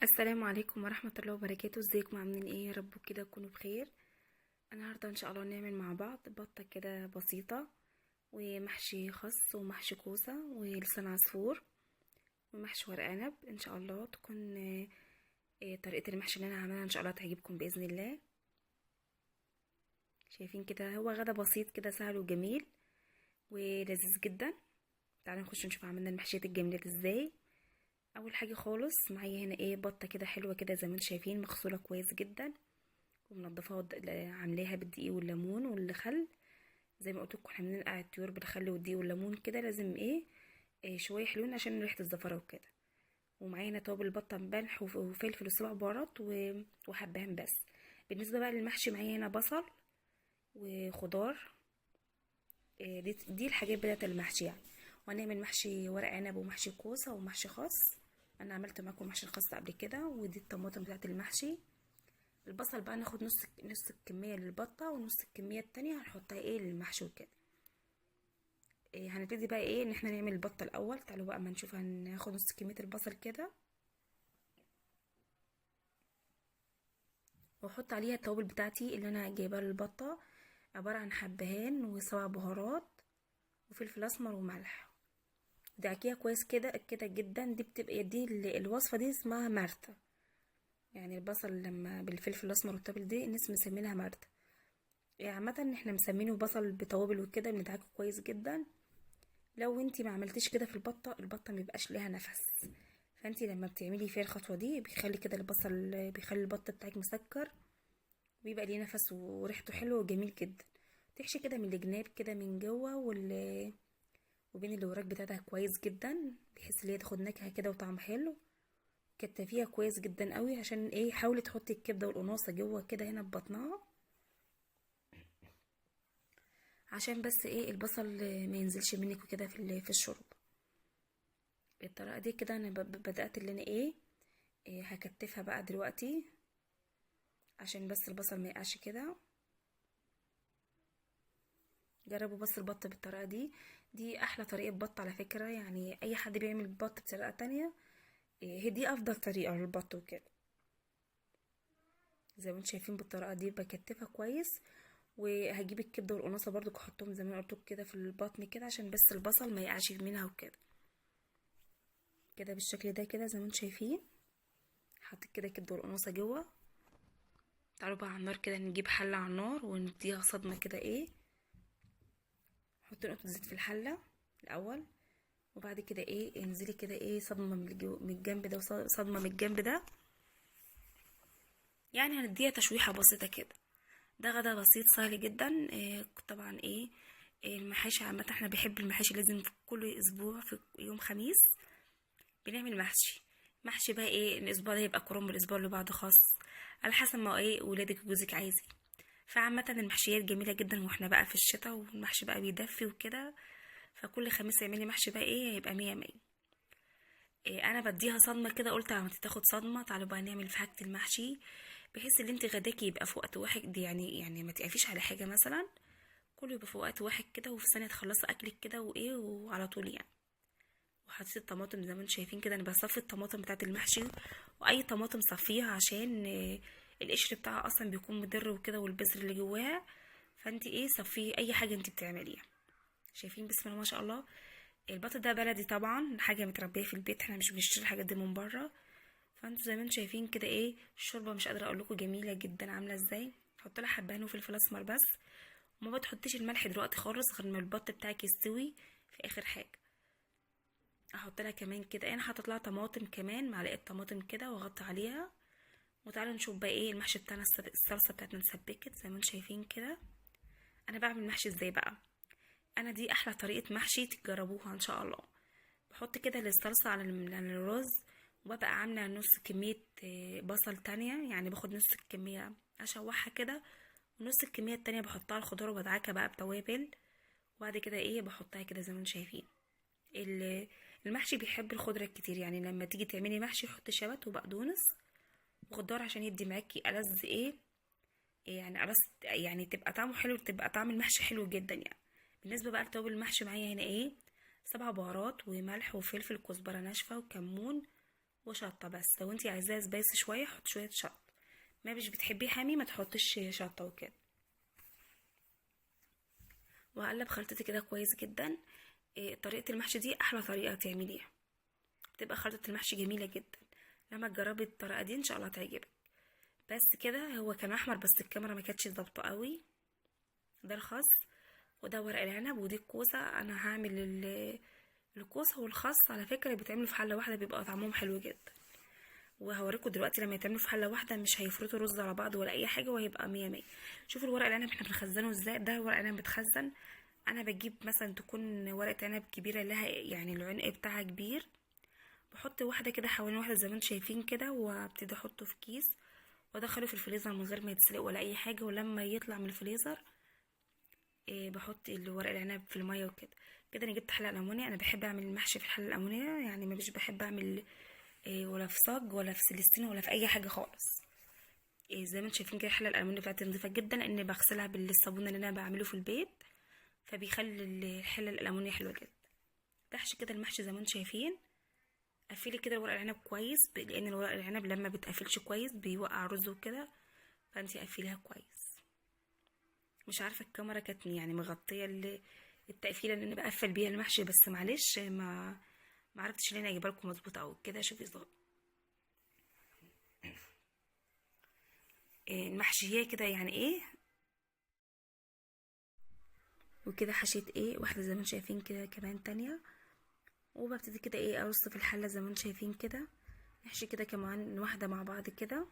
السلام عليكم ورحمة الله وبركاته. ازيكم عاملين ايه؟ يا رب كده تكونوا بخير. النهاردة ان شاء الله نعمل مع بعض بطة كده بسيطة، ومحشي خس ومحشي كوسة ولسان عصفور ومحشي ورق عنب. ان شاء الله تكون طريقة المحشي اللي انا عاملاها ان شاء الله تعجبكم بإذن الله. شايفين كده هو غدا بسيط كده سهل وجميل ولذيذ جدا. تعالوا نخش نشوف عملنا المحشيات الجميلة دي ازاي. اول حاجة خالص معايا هنا بطة كده حلوة كده زي ما انتم شايفين، مغسولة كويس جدا ومنضفاها عاملاها بالدقيق والليمون والخل. زي ما قلت لكم احنا بننقع الطيور بالخل والدقيق والليمون كده، لازم شويه حلوين عشان ريحه الزفره وكده. ومعانا توابل البطه، ملح وفلفل وسبع بهارات وحبهان بس. بالنسبه بقى للمحشي معايا هنا بصل وخضار. دي الحاجات بتاعت المحشي يعني. وهنعمل محشي ورق عنب ومحشي كوسه ومحشي خاص. انا عملت معاكم محشي الخاص قبل كده. ودي الطماطم بتاعت المحشي. البصل بقى ناخد نص الكمية للبطة ونص الكمية التانية هنحطها للمحشي وكده. هنبتدي بقى ان احنا نعمل البطة الاول. تعالوا بقى ما نشوف. هناخد نص كمية البصل كده واحط عليها التوابل بتاعتي اللي انا جايباها للبطة، عبارة عن حبهان وسبع بهارات وفلفل اسمر وملح. دعكيها كويس كده كده جدا. دي بتبقى الوصفة دي اسمها مرتة. يعني البصل لما بالفلفل الاسمر والتوابل دي الناس مسمينها مرتة. عامة احنا مسمينه بصل بتوابل وكده، بندعكه كويس جدا. لو انتي ما عملتيش كده في البطه ما بيبقاش ليها نفس. فانتي لما بتعملي فيها الخطوه دي بيخلي كده البصل، بيخلي البط بتاعك مسكر، بيبقى ليه نفس وريحته حلوه وجميل جدا. تحشي كده من الجناب كده من جوه وبين الوراك بتاعتها كويس جدا، بحيث ان هي تاخد نكهه كده وطعم حلو. كتفيها كويس جدا قوي عشان حاولي تحطي الكبده والقناصه جوه كده هنا في بطنها، عشان بس البصل ما ينزلش منك وكده في الشرب. بالطريقه دي كده انا بدات اللي انا هكتفها بقى دلوقتي عشان بس البصل ما يقعش كده. جربوا بس البط بالطريقه دي احلى طريقه بط على فكره. يعني اي حد بيعمل بط بطريقه تانية، هي دي افضل طريقه للبط وكده. زي ما انتم شايفين بالطريقه دي بكتفها كويس. وهجيب الكبده والقناصه برضو احطهم زي ما انا قلت كده في البطن كده عشان بس البصل ما يقعش منها وكده. كده بالشكل ده كده زي ما انتم شايفين. حطيت كده الكبده والقناصه جوه. تعالوا بقى على النار كده، نجيب حله على النار ونديها صدمه كده. حطي نقطه زيت في الحله الاول، وبعد كده انزلي كده صدمه من الجنب ده وصدمه من الجنب ده. يعني هنديها تشويحه بسيطه كده. ده غدا بسيط سهل جدا. طبعا المحاشي عامه احنا بنحب المحاشي، لازم في كل اسبوع في يوم خميس بنعمل محشي بقى. الاسبوع ده يبقى كرنب، الاسبوع اللي بعده خاص، على حسب ما ولادك وجوزك عايزين. فعامة المحشيات جميلة جدا، واحنا بقى في الشتاء والمحشي بقى بيدفي وكده. فكل خميس اعملي محشي بقى هيبقى مية مية. انا بديها صدمة كده. قلت لما تاخد صدمة تعالوا بقى نعمل في حاجة المحشي، بحيث ان انت غداكي يبقى في وقت واحد. دي يعني ما تقفيش على حاجة مثلا، كله يبقى في وقت واحد كده، وفي ثانية تخلصي اكلك كده وعلى طول يعني. وحطيت الطماطم زي ما انتم شايفين كده. انا بصفي الطماطم بتاعت المحشي، واي طماطم صفيها عشان القشر بتاعها اصلا بيكون مضر وكده، والبذر اللي جواها. فانت صفيه اي حاجه انت بتعمليها. شايفين بسم الله ما شاء الله. البط ده بلدي طبعا، حاجه متربيه في البيت، احنا مش بنشتري الحاجات دي من بره. فانتوا زي ما انتم شايفين كده الشوربه مش قادره اقول لكم جميله جدا عامله ازاي. حط لها حبهان وفلفل اسمر بس، وما بتحطيش الملح دلوقتي خالص غير ما البط بتاعك يستوي في اخر حاجه. احط لها كمان كده انا حاطط لها طماطم كمان، معلقه طماطم كده، واغطي عليها. وتعالوا نشوف بقى المحشي بتاعنا. الصلصه بتاعتنا اتسبكت زي ما انتم شايفين كده. انا بعمل محشي ازاي بقى. انا دي احلى طريقه محشي تجربوها ان شاء الله. بحط كده الصلصه على الرز، وببقى عامله نص كميه بصل تانية. يعني باخد نص الكميه اشوحها كده، ونص الكميه التانية بحطها على الخضار وبدعكها بقى بتوابل. وبعد كده بحطها كده زي ما انتم شايفين. ال- المحشي بيحب الخضرة كتير. يعني لما تيجي تعملي محشي حطي شبت وبقدونس وخضار عشان يدي معاكي ألذ يعني ألذ، يعني تبقى طعمه حلو، تبقى طعم المحشي حلو جدا يعني. بالنسبة بقى لتوابل المحشي معايا هنا سبع بهارات وملح وفلفل كزبرة ناشفة وكمون وشطه. بس لو انتي عايزاه سبايسي شويه حط شويه شطه، ما مش بتحبيه حامي ما تحطش شطه وكده. وهقلب خلطتي كده كويس جدا. طريقه المحشي دي احلى طريقه تعمليها، بتبقى خلطه المحشي جميله جدا. لما تجربي الطريقه دي ان شاء الله تعجبك. بس كده، هو كان احمر بس الكاميرا ما كانتش ظابطه قوي. ده الخس، وده ورق العنب، ودي الكوسه. انا هعمل الكوسه والخس على فكره بيتعملوا في حله واحده بيبقى طعمهم حلو جدا. وهوريكم دلوقتي لما يتعملوا في حله واحده مش هيفرطوا رز على بعض ولا اي حاجه، وهيبقى مية مية. شوفوا الورق العنب احنا بنخزنه ازاي. ده ورق عنب بتخزن. انا بجيب مثلا تكون ورقه عنب كبيره لها يعني العنق بتاعها كبير، بحط واحده كده حوالين واحده زي ما انتم شايفين كده، وابتدي احطه في كيس وادخله في الفريزر من غير ما يتسلق ولا اي حاجه. ولما يطلع من الفريزر بحط ورق العنب في الميه وكده. كده انا جبت حله الامونيا. انا بحب اعمل المحشي في الحله الامونيا، يعني ما مش بحب اعمل ولا في صاج ولا في سيليستين ولا في اي حاجه خالص. زي ما انتم شايفين كده الحله الالمونيا بتاعتي نظيفه جدا، لان بغسلها بالصابون اللي انا بعمله في البيت، فبيخلي الحله الالمونيا حلوه جدا. تحشي كده المحشي زي ما انتم شايفين. قفلي كده ورق العنب كويس، لان الورق العنب لما بتقفلش كويس بيوقع رز وكده، فانتي قفليها كويس. مش عارفه الكاميرا كانت يعني مغطيه التقفيله اللي انا بقفل بيها المحشي، بس معلش ما عرفتش ان انا اجيبها لكم مظبوطه قوي كده. شوفي المحشي هي كده يعني ايه. وكده حشيت واحده زي ما انتم شايفين كده كمان تانية. وببتدي كده ارص في الحله زي ما انتم شايفين كده. نحشي كده كمان واحده مع بعض كده.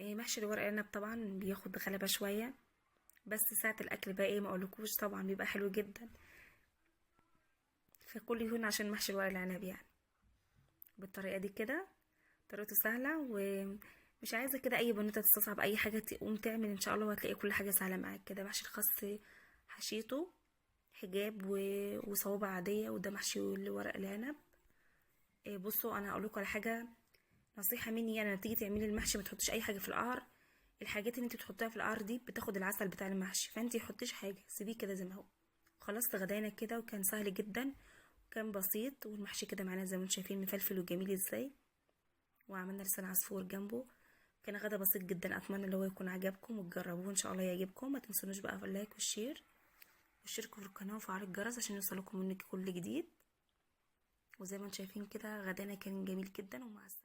محشي الورق العنب طبعا بياخد غلبه شويه، بس ساعه الاكل بقى ما اقولكوش طبعا بيبقى حلو جدا. فكل يهون عشان محشي الورق العنب يعني بالطريقه دي كده. طريقته سهله، ومش عايزه كده اي بنوته تستصعب اي حاجه تقوم تعمل ان شاء الله، وهتلاقي كل حاجه سهله معاك كده. محشي الخس حشيته حجاب وصوابع عاديه، وده محشي ورق العنب. بصوا انا هقول لكم على حاجه، نصيحه مني يعني. لما تيجي تعملي المحشي ما تحطيش اي حاجه في القعر. الحاجات اللي انت بتحطيها في القعر دي بتاخد العسل بتاع المحشي، فانت حطيش حاجه، سيبيه كده زي ما هو. خلصت غدانا كده، وكان سهل جدا وكان بسيط. والمحشي كده معانا زي ما انتم شايفين مفلفل وجميل ازاي، وعملنا لسان عصفور جنبه. كان غدا بسيط جدا. اتمنى اللي هو يكون عجبكم وتجربوه ان شاء الله يعجبكم. ما تنسونوش بقى في اللايك والشير، واشتركوا في القناه وفعلوا الجرس عشان يوصلكم منك كل جديد. وزي ما انتم شايفين كده غدانا كان جميل جدا، ومع السلامه.